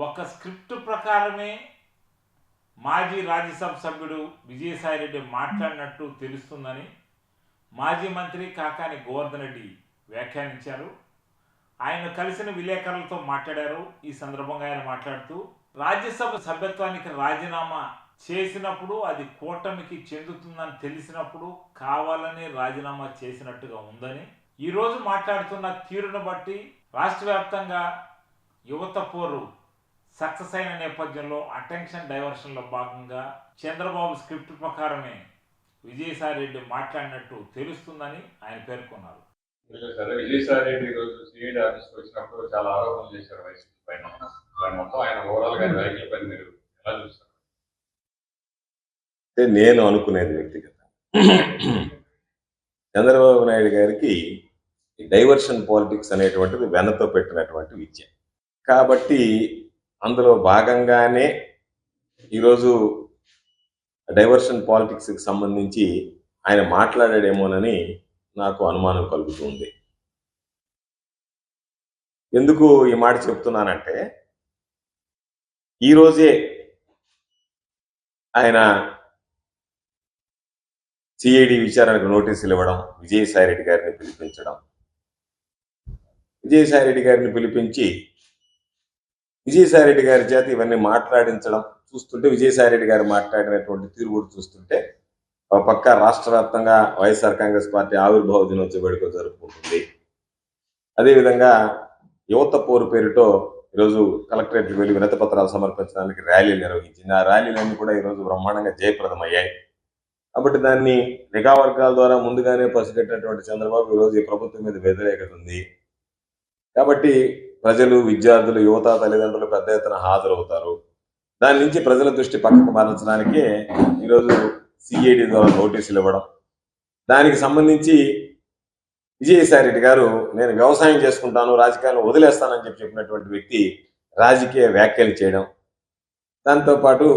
ఒక స్క్రిప్ట్ ప్రకారమే మాజీ రాజ్యసభ సభ్యుడు విజయసాయిరెడ్డి మాట్లాడినట్టు తెలుస్తుందని మాజీ మంత్రి కాకాని గోవర్ధన్ రెడ్డి వ్యాఖ్యానించారు. ఆయన కలిసిన విలేకరులతో మాట్లాడారు. ఈ సందర్భంగా ఆయన మాట్లాడుతూ రాజ్యసభ సభ్యత్వానికి రాజీనామా చేసినప్పుడు అది కూటమికి చెందుతుందని తెలిసినప్పుడు కావాలని రాజీనామా చేసినట్టుగా ఉందని, ఈరోజు మాట్లాడుతున్న తీరును బట్టి రాష్ట్ర వ్యాప్తంగా యువత పోరు సక్సెస్ అయిన నేపథ్యంలో అటెన్షన్ డైవర్షన్లో భాగంగా చంద్రబాబు స్క్రిప్ట్ ప్రకారమే విజయసాయిరెడ్డి మాట్లాడినట్టు తెలుస్తుందని ఆయన పేర్కొన్నారు. విజయసాయిరెడ్డి ఈరోజు సిఐడి ఆఫీస్కి వచ్చినప్పుడు చాలా ఆరోపణలు చేశారు వైసీపీ పైన. మొత్తం ఆయన ఓవరాల్ గా వ్యాఖ్యల పైన మీరు ఎలా చూస్తారు? నేను అనుకునేది వ్యక్తిగత చంద్రబాబు నాయుడు గారికి డైవర్షన్ పాలిటిక్స్ అనేటువంటిది వెనతో పెట్టినటువంటి విద్య కాబట్టి అందులో భాగంగానే ఈరోజు డైవర్షన్ పాలిటిక్స్కి సంబంధించి ఆయన మాట్లాడాడేమోనని నాకు అనుమానం కలుగుతుంది. ఎందుకు ఈ మాట చెప్తున్నానంటే, ఈరోజే ఆయన సిఐడి విచారణకు నోటీసులు ఇవ్వడం, విజయసాయిరెడ్డి గారిని పిలిపించడం, విజయసాయిరెడ్డి గారిని పిలిపించి విజయసాయిరెడ్డి గారి చేత ఇవన్నీ మాట్లాడించడం చూస్తుంటే, విజయసాయిరెడ్డి గారు మాట్లాడినటువంటి తీరు కూడా చూస్తుంటే, ఒక పక్క రాష్ట్ర వ్యాప్తంగా వైఎస్ఆర్ కాంగ్రెస్ పార్టీ ఆవిర్భావ దినోత్సవ వేడుక జరుపుకుంటుంది. అదేవిధంగా యువత పోరు పేరుతో ఈరోజు కలెక్టరేట్కి వెళ్ళి వినతి పత్రాలు సమర్పించడానికి ర్యాలీలు నిర్వహించింది. ఆ ర్యాలీలన్నీ కూడా ఈరోజు బ్రహ్మాండంగా జయప్రదమయ్యాయి. కాబట్టి దాన్ని నిఘా వర్గాల ద్వారా ముందుగానే పసిగట్టినటువంటి చంద్రబాబు ఈరోజు ఈ ప్రభుత్వం మీద వ్యతిరేకత ఉంది. కాబట్టి ప్రజలు, విద్యార్థులు, యువత, తల్లిదండ్రులు పెద్ద ఎత్తున హాజరవుతారు. దాని నుంచి ప్రజల దృష్టి పక్కకు మరల్చడానికే ఈరోజు సిఐడి ద్వారా నోటీసులు ఇవ్వడం, దానికి సంబంధించి విజయసాయిరెడ్డి గారు నేను వ్యవసాయం చేసుకుంటాను, రాజకీయాలను వదిలేస్తానని చెప్పినటువంటి వ్యక్తి రాజకీయ వ్యాఖ్యలు చేయడం, దాంతోపాటు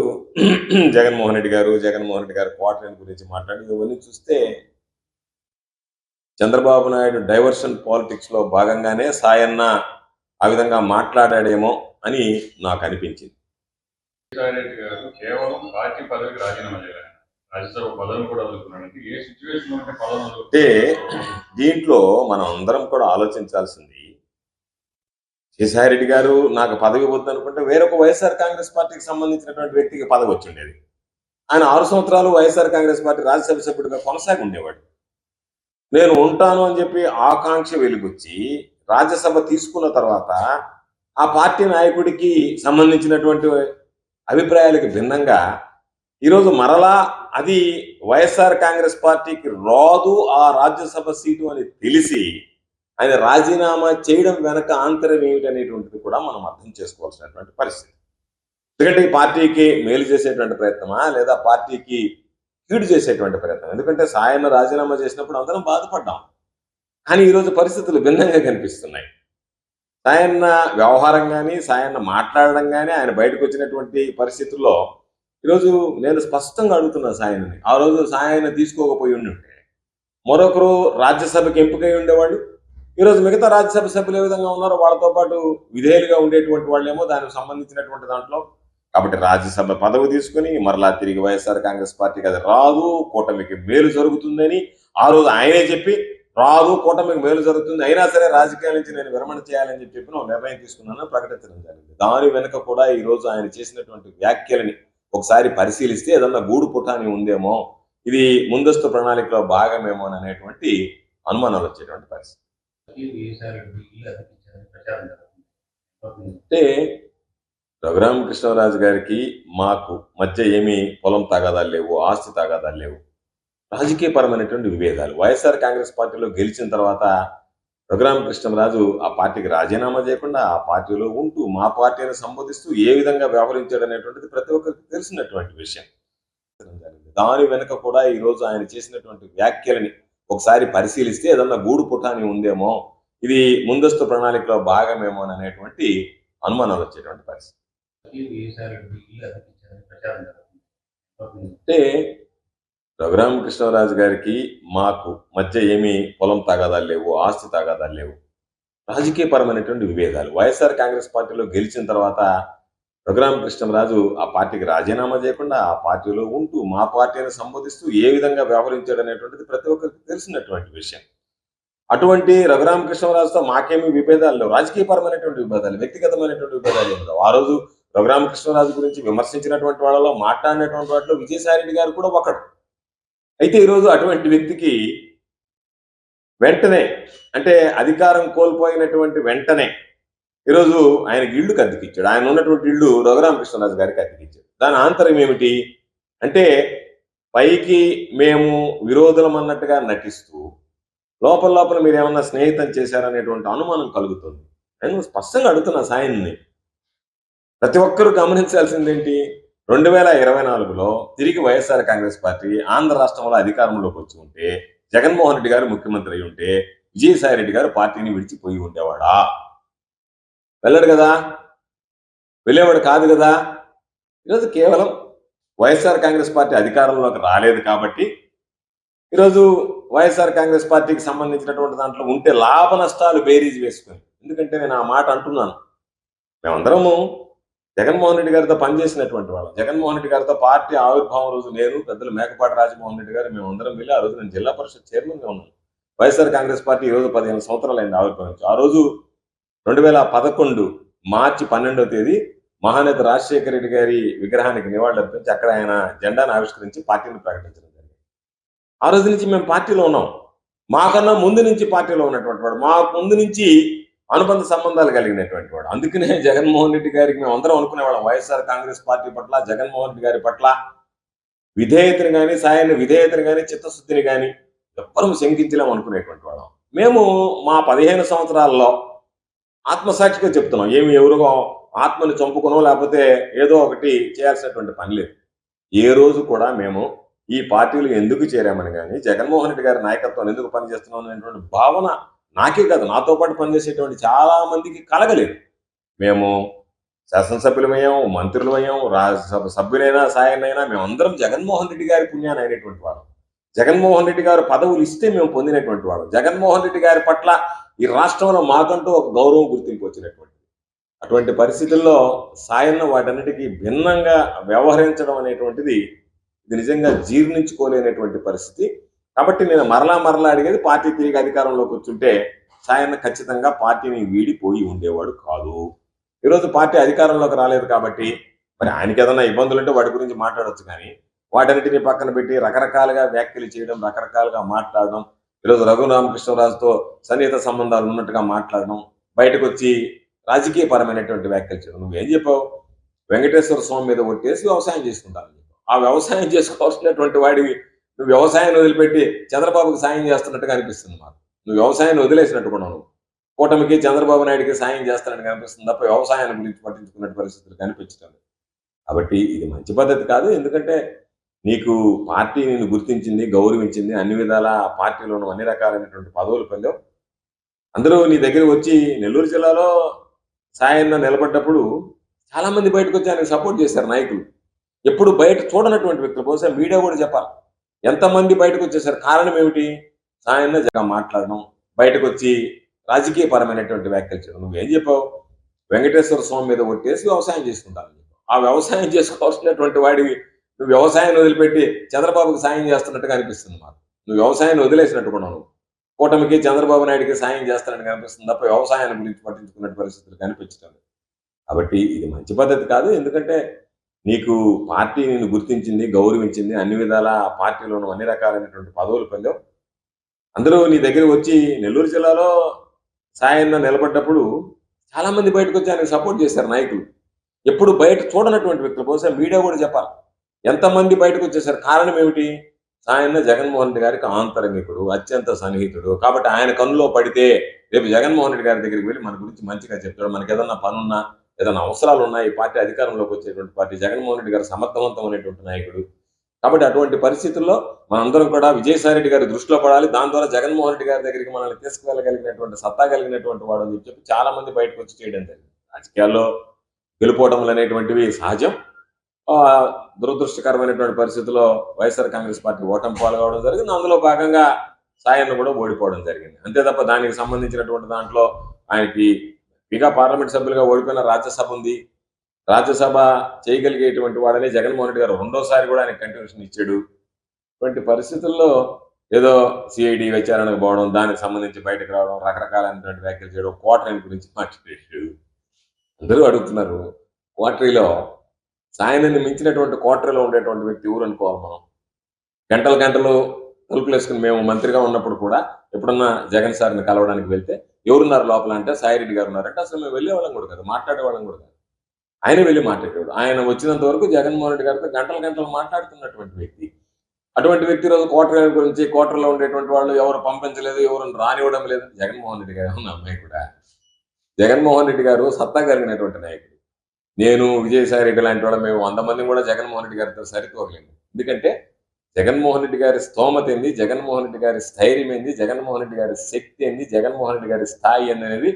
జగన్మోహన్ రెడ్డి గారు క్వార్టర్ని గురించి మాట్లాడి, ఇవన్నీ చూస్తే చంద్రబాబు నాయుడు డైవర్షన్ పాలిటిక్స్ లో భాగంగానే సాయన్న ఆ విధంగా మాట్లాడాడేమో అని నాకు అనిపించింది. విజయసాయిరెడ్డి గారు కేవలం పార్టీ పదవికి రాజీనామా చేయాలి, రాజ్యసభ పదవిని కూడా వదులుకున్నాడు. ఏ సిచ్యువేషన్ ఉంటే పదవి అంటే దీంట్లో మనం అందరం కూడా ఆలోచించాల్సింది, విజయసాయిరెడ్డి గారు నాకు పదవి వద్దు అనుకుంటే వేరొక వైఎస్ఆర్ కాంగ్రెస్ పార్టీకి సంబంధించినటువంటి వ్యక్తికి పదవి వచ్చిండేది. ఆయన 6 సంవత్సరాలు వైఎస్ఆర్ కాంగ్రెస్ పార్టీ రాజ్యసభ సభ్యుడిగా కొనసాగి ఉండేవాడు. నేను ఉంటాను అని చెప్పి ఆకాంక్ష వెలుగుచ్చి రాజ్యసభ తీసుకున్న తర్వాత ఆ పార్టీ నాయకుడికి సంబంధించినటువంటి అభిప్రాయాలకు భిన్నంగా ఈరోజు మరలా అది వైఎస్ఆర్ కాంగ్రెస్ పార్టీకి రాదు ఆ రాజ్యసభ సీటు అని తెలిసి ఆయన రాజీనామా చేయడం వెనక ఆంతర్యం ఏమిటనేటువంటిది కూడా మనం అర్థం చేసుకోవాల్సినటువంటి పరిస్థితి. ఎందుకంటే ఈ పార్టీకి మేలు చేసేటువంటి ప్రయత్నమా లేదా పార్టీకి కీడు చేసేటువంటి ప్రయత్నం? ఎందుకంటే సాయన్న రాజీనామా చేసినప్పుడు అందరం బాధపడ్డాం, కానీ ఈరోజు పరిస్థితులు భిన్నంగా కనిపిస్తున్నాయి. సాయన్న వ్యవహారం కానీ, సాయన్న మాట్లాడడం కానీ, ఆయన బయటకు వచ్చినటువంటి పరిస్థితుల్లో ఈరోజు నేను స్పష్టంగా అడుగుతున్నా సాయన్ని, ఆ రోజు సాయన్న తీసుకోకపోయి ఉంటే మరొకరు రాజ్యసభకి ఎంపికై ఉండేవాళ్ళు. ఈరోజు మిగతా రాజ్యసభ సభ్యులు ఏ విధంగా ఉన్నారో వాళ్ళతో పాటు విధేయులుగా ఉండేటువంటి వాళ్ళేమో దానికి సంబంధించినటువంటి దాంట్లో. కాబట్టి రాజ్యసభ పదవి తీసుకుని మరలా తిరిగి వైఎస్ఆర్ కాంగ్రెస్ పార్టీకి అది రాదు, కూటమికి మేలు జరుగుతుందని ఆ రోజు ఆయనే చెప్పి, రాదు కూటమికి మేలు జరుగుతుంది, అయినా సరే రాజకీయాల నుంచి నేను విరమణ చేయాలని చెప్పి నిర్ణయం తీసుకున్నాను ప్రకటించడం జరిగింది. దాని వెనుక కూడా ఈ రోజు ఆయన చేసినటువంటి వ్యాఖ్యలని ఒకసారి పరిశీలిస్తే ఏదన్నా గూడు పుటాని ఉందేమో, ఇది ముందస్తు ప్రణాళికలో భాగమేమో అనేటువంటి అనుమానాలు వచ్చేటువంటి పరిస్థితి. అంటే రఘురామకృష్ణరాజు గారికి మాకు మధ్య ఏమీ పొలం తగాదాలు లేవు, ఆస్తి తగాదాలు లేవు, రాజకీయపరమైనటువంటి విభేదాలు. వైఎస్ఆర్ కాంగ్రెస్ పార్టీలో గెలిచిన తర్వాత రఘురామకృష్ణరాజు ఆ పార్టీకి రాజీనామా చేయకుండా ఆ పార్టీలో ఉంటూ మా పార్టీని సంబోధిస్తూ ఏ విధంగా వ్యవహరించాడు అనేటువంటిది ప్రతి ఒక్కరికి తెలిసినటువంటి విషయం. దాని వెనుక కూడా ఈ రోజు ఆయన చేసినటువంటి వ్యాఖ్యలని ఒకసారి పరిశీలిస్తే ఏదన్నా గూడు పుటాని ఉందేమో, ఇది ముందస్తు ప్రణాళికలో భాగమేమో అనేటువంటి అనుమానాలు వచ్చేటువంటి పరిస్థితి. అంటే రఘురామకృష్ణరాజు గారికి మాకు మధ్య ఏమీ పొలం తగాదాలు లేవు, ఆస్తి తగాదాలు లేవు, రాజకీయపరమైనటువంటి విభేదాలు. వైఎస్ఆర్ కాంగ్రెస్ పార్టీలో గెలిచిన తర్వాత రఘురామకృష్ణరాజు ఆ పార్టీకి రాజీనామా చేయకుండా ఆ పార్టీలో ఉంటూ మా పార్టీని సంబోధిస్తూ ఏ విధంగా వ్యవహరించాడు అనేటువంటిది ప్రతి ఒక్కరికి తెలిసినటువంటి విషయం. అటువంటి రఘురామకృష్ణరాజుతో మాకేమీ విభేదాలు లేవు, రాజకీయపరమైనటువంటి విభేదాలు, వ్యక్తిగతమైనటువంటి విభేదాలు ఏమి లేవు. ఆ రోజు రఘురామకృష్ణరాజు గురించి విమర్శించినటువంటి వాళ్ళలో, మాట్లాడినటువంటి వాటిలో విజయసాయిరెడ్డి గారు కూడా ఒకడు. అయితే ఈరోజు అటువంటి వ్యక్తికి వెంటనే, అంటే అధికారం కోల్పోయినటువంటి వెంటనే ఈరోజు ఆయనకి ఇల్లు అద్దెకిచ్చాడు. ఆయన ఉన్నటువంటి ఇల్లు రఘురామకృష్ణరాజు గారికి అద్దెకిచ్చాడు. దాని ఆంతర్యం ఏమిటి అంటే, పైకి మేము విరోధులం అన్నట్టుగా నటిస్తూ లోపల లోపల మీరు ఏమన్నా స్నేహితం చేశారనేటువంటి అనుమానం కలుగుతుంది. నేను స్పష్టంగా అడుగుతున్నా సాయిని, ప్రతి ఒక్కరూ గమనించాల్సిందేంటి, 2024లో తిరిగి వైఎస్ఆర్ కాంగ్రెస్ పార్టీ ఆంధ్ర రాష్ట్రంలో అధికారంలోకి వచ్చి ఉంటే, జగన్మోహన్ రెడ్డి గారు ముఖ్యమంత్రి అయి ఉంటే, విజయసాయి రెడ్డి గారు పార్టీని విడిచిపోయి ఉండేవాడా? వెళ్ళడు కదా, వెళ్ళేవాడు కాదు కదా. ఈరోజు కేవలం వైఎస్ఆర్ కాంగ్రెస్ పార్టీ అధికారంలోకి రాలేదు కాబట్టి ఈరోజు వైఎస్ఆర్ కాంగ్రెస్ పార్టీకి సంబంధించినటువంటి దాంట్లో ఉంటే లాభ నష్టాలు బేరీజ్ వేసుకుని, ఎందుకంటే నేను ఆ మాట అంటున్నాను, మేమందరము జగన్మోహన్ రెడ్డి గారితో పనిచేసినటువంటి వాళ్ళం. జగన్మోహన్ రెడ్డి గారితో పార్టీ ఆవిర్భావం రోజు నేను, పెద్దలు మేకపాటి రాజమోహన్ రెడ్డి గారు, మేమందరం వెళ్ళి ఆ రోజు నేను జిల్లా పరిషత్ చైర్మన్గా ఉన్నాను. వైఎస్ఆర్ కాంగ్రెస్ పార్టీ ఈ రోజు 15 సంవత్సరాలు అయింది ఆవిర్భావించి. ఆ రోజు 2011 మార్చి 12వ తేదీ మహానేత రాజశేఖర రెడ్డి గారి విగ్రహానికి నివాళులర్పించి అక్కడ ఆయన జెండాను ఆవిష్కరించి పార్టీని ప్రకటించడం జరిగింది. ఆ రోజు నుంచి మేము పార్టీలో ఉన్నాం. మాకన్నా ముందు నుంచి పార్టీలో ఉన్నటువంటి వాడు, మాకు ముందు నుంచి అనుబంధ సంబంధాలు కలిగినటువంటి వాడు. అందుకనే జగన్మోహన్ రెడ్డి గారికి మేము అందరం అనుకునేవాళ్ళం, వైఎస్ఆర్ కాంగ్రెస్ పార్టీ పట్ల, జగన్మోహన్ రెడ్డి గారి పట్ల విధేయతని కానీ, సాయాన్ని విధేయతని కానీ, చిత్తశుద్ధిని కానీ ఎవ్వరూ శంకించలేము అనుకునేటువంటి వాళ్ళం. మేము మా 15 సంవత్సరాల్లో ఆత్మసాక్షిగా చెప్తున్నాం, ఏమి ఎవరిగో ఆత్మని చంపుకునో లేకపోతే ఏదో ఒకటి చేయాల్సినటువంటి పని లేదు. ఏ రోజు కూడా మేము ఈ పార్టీలు ఎందుకు చేరామని కానీ, జగన్మోహన్ రెడ్డి గారి నాయకత్వం ఎందుకు పనిచేస్తున్నాం అనేటువంటి భావన నాకే కాదు, నాతో పాటు పనిచేసేటువంటి చాలా మందికి కలగలేదు. మేము శాసనసభ్యులమయ్యాం, మంత్రులమయ్యాం, రాజ్యసభ సభ్యులైనా, సాయనైనా మేమందరం జగన్మోహన్ రెడ్డి గారి పుణ్యాన్ని అయినటువంటి వాళ్ళం. జగన్మోహన్ రెడ్డి గారు పదవులు ఇస్తే మేము పొందినటువంటి వాళ్ళం. జగన్మోహన్ రెడ్డి గారి పట్ల ఈ రాష్ట్రంలో మాకంటూ ఒక గౌరవం, గుర్తింపు వచ్చినటువంటి అటువంటి పరిస్థితుల్లో సాయన్న వాటన్నిటికీ భిన్నంగా వ్యవహరించడం అనేటువంటిది ఇది నిజంగా జీర్ణించుకోలేనటువంటి పరిస్థితి. కాబట్టి నేను మరలా అడిగేది, పార్టీ తిరిగి అధికారంలోకి వచ్చుంటే సాయన్న ఖచ్చితంగా పార్టీని వీడిపోయి ఉండేవాడు కాదు. ఈరోజు పార్టీ అధికారంలోకి రాలేదు కాబట్టి మరి ఆయనకి ఏదైనా ఇబ్బందులు ఉంటే వాటి గురించి మాట్లాడవచ్చు, కానీ వాటన్నిటిని పక్కన పెట్టి రకరకాలుగా వ్యాఖ్యలు చేయడం, రకరకాలుగా మాట్లాడడం, ఈరోజు రఘురామకృష్ణరాజుతో సన్నిహిత సంబంధాలు ఉన్నట్టుగా మాట్లాడడం, బయటకు వచ్చి రాజకీయపరమైనటువంటి వ్యాఖ్యలు చేయడం. నువ్వేం చెప్పావు, వెంకటేశ్వర స్వామి మీద ఒట్టేసి వ్యవసాయం చేసుకుంటాను. ఆ వ్యవసాయం చేసుకోవాల్సినటువంటి వాడివి నువ్వు వ్యవసాయాన్ని వదిలిపెట్టి చంద్రబాబుకి సాయం చేస్తున్నట్టుగా అనిపిస్తుంది మాకు. నువ్వు వ్యవసాయాన్ని వదిలేసినట్టు కూడా నువ్వు కూటమికి, చంద్రబాబు నాయుడికి సాయం చేస్తున్నట్టు కనిపిస్తుంది తప్ప వ్యవసాయాన్ని గురించి పట్టించుకున్న పరిస్థితులు కనిపించడం. కాబట్టి ఇది మంచి పద్ధతి కాదు. ఎందుకంటే నీకు పార్టీ నిన్ను గుర్తించింది, గౌరవించింది, అన్ని విధాల పార్టీలో అన్ని రకాలైనటువంటి పదవులు పొందావు. అందరూ నీ దగ్గర వచ్చి నెల్లూరు జిల్లాలో సాయన్న నిలబడ్డప్పుడు చాలా మంది బయటకు వచ్చి ఆయనకు సపోర్ట్ చేశారు నాయకులు. ఎప్పుడు బయట చూడనటువంటి వ్యక్తులు, బహుశా మీడియా కూడా చెప్పాలి ఎంతమంది బయటకు వచ్చేసారు. కారణం ఏమిటి, సాయన్న జగన్ మాట్లాడడం, బయటకు వచ్చి రాజకీయపరమైనటువంటి వ్యాఖ్యలు చేయడం. నువ్వేం చెప్పావు, వెంకటేశ్వర స్వామి మీద ఒట్టేసి వ్యవసాయం చేసుకుంటాను. ఆ వ్యవసాయం చేసుకోవాల్సినటువంటి వాడివి నువ్వు వ్యవసాయాన్ని వదిలిపెట్టి చంద్రబాబుకి సాయం చేస్తున్నట్టుగా అనిపిస్తుంది మాకు. నువ్వు వ్యవసాయాన్ని వదిలేసినట్టు కూడా నువ్వు కూటమికి, చంద్రబాబు నాయుడికి సాయం చేస్తున్నట్టు కనిపిస్తుంది తప్ప వ్యవసాయాన్ని గురించి పట్టించుకున్న పరిస్థితులు కనిపించడం. కాబట్టి ఇది మంచి పద్ధతి కాదు. ఎందుకంటే నీకు పార్టీ నిన్ను గుర్తించింది, గౌరవించింది, అన్ని విధాల పార్టీలో అన్ని రకాలైనటువంటి పదవులు పొందావు. అందరూ నీ దగ్గర వచ్చి నెల్లూరు జిల్లాలో సాయన్న నిలబడ్డప్పుడు చాలా మంది బయటకు వచ్చి ఆయనకు సపోర్ట్ చేశారు నాయకులు. ఎప్పుడు బయట చూడనటువంటి వ్యక్తులు, బహుశా మీడియా కూడా చెప్పాలి ఎంతమంది బయటకు వచ్చేసారు. కారణం ఏమిటి, సాయన్న జగన్మోహన్ రెడ్డి గారికి ఆంతరంగికుడు, అత్యంత సన్నిహితుడు. కాబట్టి ఆయన కన్నులో పడితే రేపు జగన్మోహన్ రెడ్డి గారి దగ్గరికి వెళ్ళి మన గురించి మంచిగా చెప్తాడు. మనకి ఏదన్నా పనున్నా, ఏదైనా అవసరాలు ఉన్నాయి, ఈ పార్టీ అధికారంలోకి వచ్చేటువంటి పార్టీ, జగన్మోహన్ రెడ్డి గారు సమర్థవంతమైనటువంటి నాయకుడు. కాబట్టి అటువంటి పరిస్థితుల్లో మనందరం కూడా విజయసాయి రెడ్డి గారి దృష్టిలో పడాలి. దాని ద్వారా జగన్మోహన్ రెడ్డి గారి దగ్గరికి మనల్ని తీసుకువెళ్ళగలిగినటువంటి సత్తా కలిగినటువంటి వాడు అని చెప్పి చాలా మంది బయటకు వచ్చి చేయడం జరిగింది. రాజకీయాల్లో గెలుపోవటములు అనేటువంటివి సహజం. దురదృష్టకరమైనటువంటి పరిస్థితుల్లో వైఎస్ఆర్ కాంగ్రెస్ పార్టీ ఓటమి పాల్గొవడం జరిగింది. అందులో భాగంగా సాయన్న కూడా ఓడిపోవడం జరిగింది. అంతే తప్ప దానికి సంబంధించినటువంటి దాంట్లో ఆయనకి ఇంకా పార్లమెంట్ సభ్యులుగా ఓడిపోయిన రాజ్యసభ ఉంది, రాజ్యసభ చేయగలిగేటువంటి వాడని జగన్మోహన్ రెడ్డి గారు రెండోసారి కూడా ఆయన కంటిన్యూషన్ ఇచ్చాడు. ఇటువంటి పరిస్థితుల్లో ఏదో సిఐడి విచారణకు పోవడం, దానికి సంబంధించి బయటకు రావడం, రకరకాలైనటువంటి వ్యాఖ్యలు చేయడం, క్వార్టరీ గురించి మాట్లాడాడు. అందరూ అడుగుతున్నారు, క్వార్టరీలో సాయనాన్ని మించినటువంటి క్వార్టరీలో ఉండేటువంటి వ్యక్తి ఎవరు అనుకోవాలి మనం? గంటలు గంటలు తలుపులు వేసుకుని మేము మంత్రిగా ఉన్నప్పుడు కూడా ఎప్పుడన్నా జగన్ సార్ని కలవడానికి వెళ్తే ఎవరున్నారు లోపల అంటే సాయిరెడ్డి గారు ఉన్నారంటే అసలు మేము వెళ్ళేవాళ్ళం కూడా కాదు, మాట్లాడేవాళ్ళం కూడా కాదు. ఆయన వెళ్ళి మాట్లాడేవాడు. ఆయన వచ్చినంత వరకు జగన్మోహన్ రెడ్డి గారితో గంటలు గంటలు మాట్లాడుతున్నటువంటి వ్యక్తి. అటువంటి వ్యక్తి రోజు క్వార్టర్ గురించి, క్వార్టర్లో ఉండేటువంటి వాళ్ళు ఎవరు పంపించలేదు, ఎవరు రానివ్వడం లేదు. జగన్మోహన్ రెడ్డి గారు ఉన్న అమ్మాయి కూడా, జగన్మోహన్ రెడ్డి గారు సత్తా కలిగినటువంటి నాయకుడు. నేను విజయసాయి రెడ్డి లాంటి వాళ్ళ మేము 100 మంది కూడా జగన్మోహన్ రెడ్డి గారితో సరితూగలేము. ఎందుకంటే జగన్మోహన్ రెడ్డి గారి స్తోమత ఏంది, జగన్మోహన్ రెడ్డి గారి స్థైర్యం ఏంది, జగన్మోహన్ రెడ్డి గారి శక్తి ఏంది, జగన్మోహన్ రెడ్డి గారి స్థాయి అనేది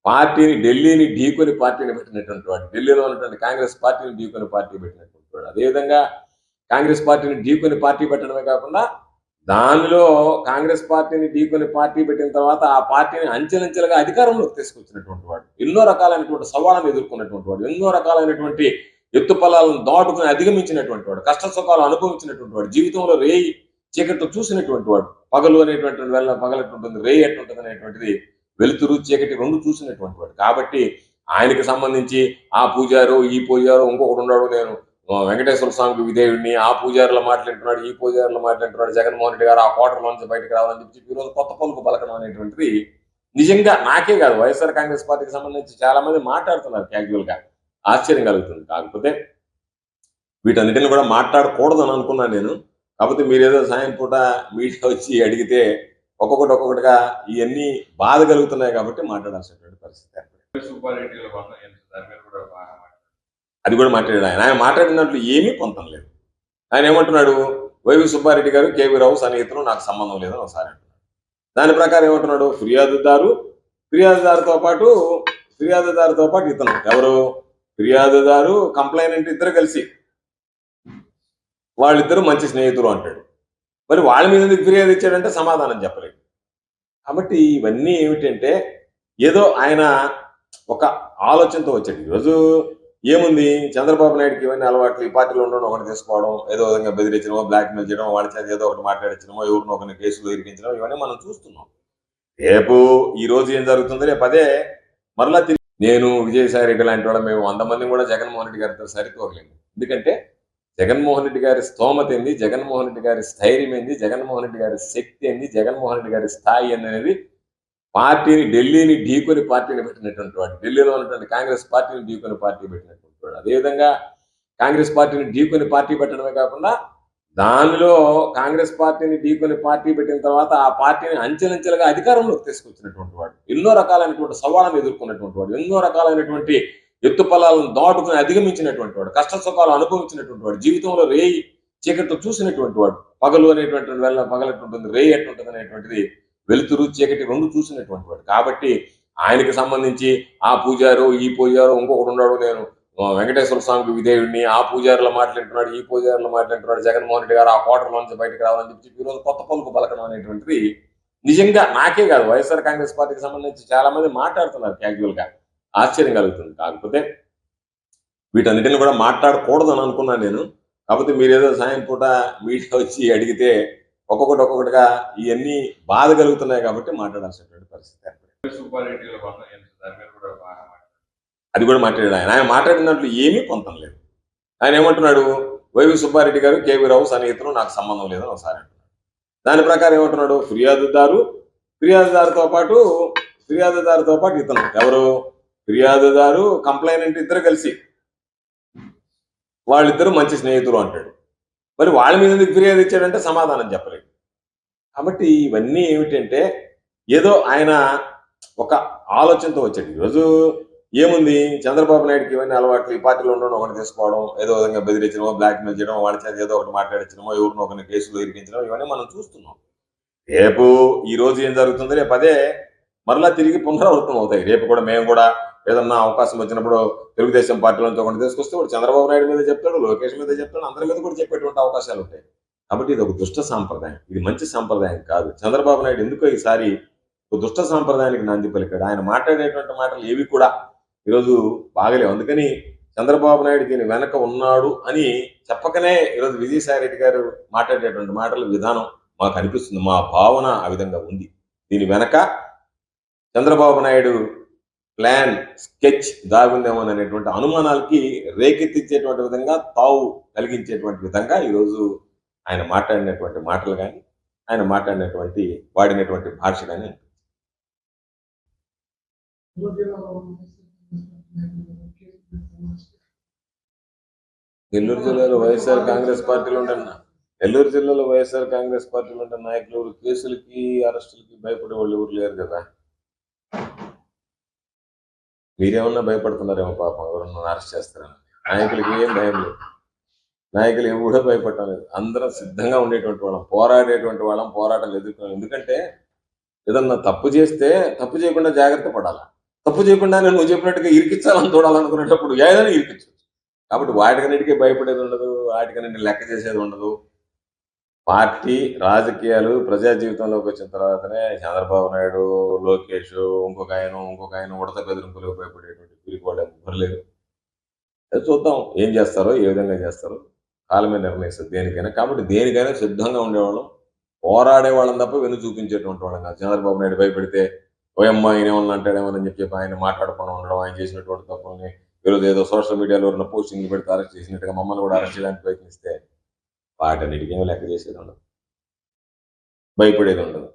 పార్టీని, ఢిల్లీని ఢీకొని పార్టీని పెట్టినటువంటి వాడు, ఢిల్లీలో ఉన్నటువంటి కాంగ్రెస్ పార్టీని ఢీకొని పార్టీ పెట్టినటువంటి వాడు. అదేవిధంగా కాంగ్రెస్ పార్టీని ఢీకొని పార్టీ పెట్టడమే కాకుండా దానిలో కాంగ్రెస్ పార్టీని ఢీకొని పార్టీ పెట్టిన తర్వాత ఆ పార్టీని అంచెలంచెలుగా అధికారంలోకి తీసుకొచ్చినటువంటి వాడు, ఎన్నో రకాలైనటువంటి సవాళ్ళను ఎదుర్కొన్నటువంటి వాడు, ఎన్నో రకాలైనటువంటి ఎత్తుపల్లాలను దాటుకుని అధిగమించినటువంటి వాడు, కష్ట సుఖాలు అనుభవించినటువంటి వాడు, జీవితంలో రేయి చీకటితో చూసినటువంటి వాడు. పగలు అనేటువంటి వెళ్ళ పగలెట్టుంటుంది, రేయి ఎట్టుంటుంది అనేటువంటిది, వెలుతురు చీకటి రెండు చూసినటువంటి వాడు. కాబట్టి ఆయనకి సంబంధించి ఆ పూజారు, ఈ పూజారు, ఇంకొకటి ఉన్నాడు, నేను వెంకటేశ్వర స్వామికి విధేయుడిని, ఆ పూజారుల మాట్లాడుతున్నాడు, ఈ పూజారుల మాట్లాడుతున్నాడు, జగన్మోహన్ రెడ్డి గారు ఆ క్వార్టర్లో నుంచి బయటకు రావాలని చెప్పి ఈరోజు కొత్త పలుకు పలకడం అనేటువంటిది నిజంగా నాకే కాదు, వైఎస్ఆర్ కాంగ్రెస్ పార్టీకి సంబంధించి చాలా మంది మాట్లాడుతున్నారు. క్యాజువల్ గా ఆశ్చర్యం కలుగుతుంది. కాకపోతే వీటన్నిటిని కూడా మాట్లాడకూడదని అనుకున్నాను నేను. కాకపోతే మీరేదో సాయం పూట మీడియా వచ్చి అడిగితే ఒక్కొక్కటిగా ఇవన్నీ బాధ కలుగుతున్నాయి కాబట్టి మాట్లాడాల్సినటువంటి పరిస్థితి. సుబ్బారెడ్డిలో బంధం ఎంత దాని మీద కూడా బాగా అది కూడా మాట్లాడాడు. ఆయన మాట్లాడిన దాంట్లో ఏమీ పొంతం లేదు. ఆయన ఏమంటున్నాడు, వైవి సుబ్బారెడ్డి గారు, కేవీ రావు సన్నిహితులు, నాకు సంబంధం లేదని ఒకసారి అంటున్నాడు. దాని ప్రకారం ఏమంటున్నాడు, ఫిర్యాదుదారుతో పాటు ఇతను ఎవరు, ఫిర్యాదుదారు, కంప్లైనెంట్ ఇద్దరు కలిసి వాళ్ళిద్దరూ మంచి స్నేహితులు అంటాడు. మరి వాళ్ళ మీద ఎందుకు ఫిర్యాదు ఇచ్చాడంటే సమాధానం చెప్పలేదు. కాబట్టి ఇవన్నీ ఏమిటంటే ఏదో ఆయన ఒక ఆలోచనతో వచ్చాడు. ఈరోజు ఏముంది, చంద్రబాబు నాయుడుకి ఇవన్నీ అలవాట్లు, ఈ పార్టీలో ఉండడం, ఒకటి తీసుకోవడం, ఏదో విధంగా బెదిరించడమో, బ్లాక్మెయిల్ చేయడం, వాళ్ళ చేత ఏదో ఒకటి మాట్లాడించడమో, ఎవరినో ఒకరిని కేసులు ఇరికించడం, ఇవన్నీ మనం చూస్తున్నాం. రేపు ఈ రోజు ఏం జరుగుతుందో రేపు అదే మరలా తిరిగి నేను విజయసాయి రెడ్డి లాంటి వాళ్ళ మేము 100 మంది కూడా జగన్మోహన్ రెడ్డి గారితో సరితూగలేము. ఎందుకంటే జగన్మోహన్ రెడ్డి గారి స్తోమత ఏంది, జగన్మోహన్ రెడ్డి గారి స్థైర్యం ఏంది, జగన్మోహన్ రెడ్డి గారి శక్తి ఏంది, జగన్మోహన్ రెడ్డి గారి స్థాయి అనేది పార్టీని, ఢిల్లీని ఢీకొని పార్టీని పెట్టినటువంటి వాడు, ఢిల్లీలో ఉన్నటువంటి కాంగ్రెస్ పార్టీని ఢీకొని పార్టీ పెట్టినటువంటి వాడు. అదేవిధంగా కాంగ్రెస్ పార్టీని ఢీకొని పార్టీ పెట్టడమే కాకుండా దానిలో కాంగ్రెస్ పార్టీని ఢీకొని పార్టీ పెట్టిన తర్వాత ఆ పార్టీని అంచెలంచెలుగా అధికారంలోకి తీసుకొచ్చినటువంటి వాడు, ఎన్నో రకాలైనటువంటి సవాళ్ళను ఎదుర్కొన్నటువంటి వాడు, ఎన్నో రకాలైనటువంటి ఎత్తుపల్లాలను దాటుకుని అధిగమించినటువంటి వాడు, కష్ట సుఖాలు అనుభవించినటువంటి వాడు, జీవితంలో రేయి చీకటితో చూసినటువంటి వాడు, పగలు అనేటువంటి వెళ్ళ పగలెట్టుంటుంది, రేయి ఎట్టుంటుంది అనేటువంటిది, వెలుతురు చీకటి రెండు చూసినటువంటి వాడు. కాబట్టి ఆయనకి సంబంధించి ఆ పూజారు, ఈ పూజారు, ఇంకొకటి ఉన్నాడు, నేను వెంకటేశ్వర స్వామికి విధేయుడిని, ఆ పూజారుల మాట్లాడుతున్నాడు, ఈ పూజారుల మాట్లాడుతున్నాడు, జగన్మోహన్ రెడ్డి గారు ఆ క్వార్టర్లో నుంచి బయటకు రావాలని చెప్పి ఈరోజు కొత్త పలుకు పలకడం అనేటువంటిది నిజంగా నాకే కాదు, వైఎస్ఆర్ కాంగ్రెస్ పార్టీకి సంబంధించి చాలా మంది మాట్లాడుతున్నారు. క్యాజువల్ గా ఆశ్చర్యం కలుగుతుంది. కాకపోతే వీటన్నిటిని కూడా మాట్లాడకూడదని అనుకున్నాను నేను. కాకపోతే మీరేదో సాయం పూట మీడియా వచ్చి అడిగితే ఒక్కొక్కటిగా ఇవన్నీ బాధ కలుగుతున్నాయి కాబట్టి మాట్లాడాల్సినటువంటి పరిస్థితి. సుబ్బారెడ్డిలో బంధం ఎంత దాని మీద కూడా బాగా అది కూడా మాట్లాడాడు. ఆయన మాట్లాడిన దాంట్లో ఏమీ పొంతం లేదు. ఆయన ఏమంటున్నాడు, వైవి సుబ్బారెడ్డి గారు, కేవీ రావు సన్నిహితులు, నాకు సంబంధం లేదని ఒకసారి అంటున్నాడు. దాని ప్రకారం ఏమంటున్నాడు, ఫిర్యాదుదారుతో పాటు ఇతను ఎవరు, ఫిర్యాదుదారు, కంప్లైనెంట్ ఇద్దరు కలిసి వాళ్ళిద్దరూ మంచి స్నేహితులు అంటాడు. మరి వాళ్ళ మీద ఎందుకు ఫిర్యాదు ఇచ్చాడంటే సమాధానం చెప్పలేదు. కాబట్టి ఇవన్నీ ఏమిటంటే ఏదో ఆయన ఒక ఆలోచనతో వచ్చాడు. ఈరోజు ఏముంది, చంద్రబాబు నాయుడుకి ఇవన్నీ అలవాట్లు, ఈ పార్టీలో ఉండడం, ఒకటి తీసుకోవడం, ఏదో విధంగా బెదిరించడమో, బ్లాక్మెయిల్ చేయడం, వాళ్ళ చేత ఏదో ఒకటి మాట్లాడించడమో, ఎవరినో ఒకరిని కేసులు ఇరికించడం, ఇవన్నీ మనం చూస్తున్నాం. రేపు ఈ రోజు ఏం జరుగుతుందో రేపు అదే మరలా తిరిగి పునరావృతం అవుతాయి. రేపు కూడా మేము కూడా ఏదన్నా అవకాశం వచ్చినప్పుడు తెలుగుదేశం పార్టీలో ఒకటి తీసుకొస్తే వాడు చంద్రబాబు నాయుడు మీద చెప్తాడు, లోకేష్ మీద చెప్తాడు, అందరి మీద కూడా చెప్పేటువంటి అవకాశాలు ఉంటాయి. కాబట్టి ఇది ఒక దుష్ట సాంప్రదాయం, ఇది మంచి సాంప్రదాయం కాదు. చంద్రబాబు నాయుడు ఎందుకో ఈసారి ఒక దుష్ట సాంప్రదాయానికి నాంది పలికాడు. ఆయన మాట్లాడేటువంటి మాటలు ఏవి కూడా ఈరోజు బాగలేవు. అందుకని చంద్రబాబు నాయుడు దీని వెనక ఉన్నాడు అని చెప్పకనే ఈరోజు విజయసాయి రెడ్డి గారు మాట్లాడేటువంటి మాటల విధానం మాకు అనిపిస్తుంది. మా భావన ఆ విధంగా ఉంది. దీని వెనక చంద్రబాబు నాయుడు ప్లాన్ స్కెచ్ దాగుందేమోననేటువంటి అనుమానాలకి రేకెత్తించేటువంటి విధంగా తావు కలిగించేటువంటి విధంగా ఈరోజు ఆయన మాట్లాడినటువంటి మాటలు కానీ ఆయన మాట్లాడినటువంటి వాడినటువంటి భాష కానీ నెల్లూరు జిల్లాలో వైఎస్ఆర్ కాంగ్రెస్ పార్టీలో ఉంటున్న నెల్లూరు జిల్లాలో వైఎస్ఆర్ కాంగ్రెస్ పార్టీలో ఉంటున్న నాయకులు ఎవరు కేసులకి అరెస్టులకి భయపడే వాళ్ళు ఎవరు లేరు కదా. మీరేమన్నా భయపడుతున్నారేమో పాపం ఎవరన్నా అరెస్ట్ చేస్తారని. నాయకులకి ఏం భయం లేదు. నాయకులు ఎవడో భయపడటం లేదు. అందరం సిద్ధంగా ఉండేటువంటి వాళ్ళం, పోరాడేటువంటి వాళ్ళం, పోరాటాలు ఎదుర్కొన్నాం. ఎందుకంటే ఏదన్నా తప్పు చేస్తే తప్పు చేయకుండా జాగ్రత్త పడాలి. తప్పు చేయకుండా నువ్వు చెప్పినట్టుగా ఇరికించాలని చూడాలనుకునేటప్పుడు ఏదైనా ఇరికించు. కాబట్టి వాటికన్నిటికీ భయపడేది ఉండదు, వాటికన్నింటి లెక్క చేసేది ఉండదు. పార్టీ రాజకీయాలు ప్రజా జీవితంలోకి వచ్చిన తర్వాతనే చంద్రబాబు నాయుడు, లోకేష్, ఇంకొక ఆయన ఉడత బెదిరింపులకు భయపడేటువంటి పిరికి వాళ్ళు ఎవరు లేరు. చూద్దాం ఏం చేస్తారో, ఏ విధంగా చేస్తారో కాలమే నిర్ణయిస్తారు దేనికైనా. కాబట్టి దేనికైనా సిద్ధంగా ఉండేవాళ్ళం, పోరాడే వాళ్ళని తప్ప వెను చూపించేటువంటి వాళ్ళం కాదు. చంద్రబాబు నాయుడు భయపెడితే ఓయమ్మ ఆయన ఏమన్నా అంటాడేమని చెప్పి ఆయన మాట్లాడకుండా ఉండడం, ఆయన చేసినటువంటి తప్పుల్ని ఈరోజు ఏదో సోషల్ మీడియాలో ఉన్న పోస్టింగ్లు పెడితే అరెస్ట్ చేసినట్టుగా మమ్మల్ని కూడా అరెస్ట్ చేయడానికి ప్రయత్నిస్తే వాటన్నిటికీ లెక్క చేసేది ఉండదు, భయపడేది ఉండదు.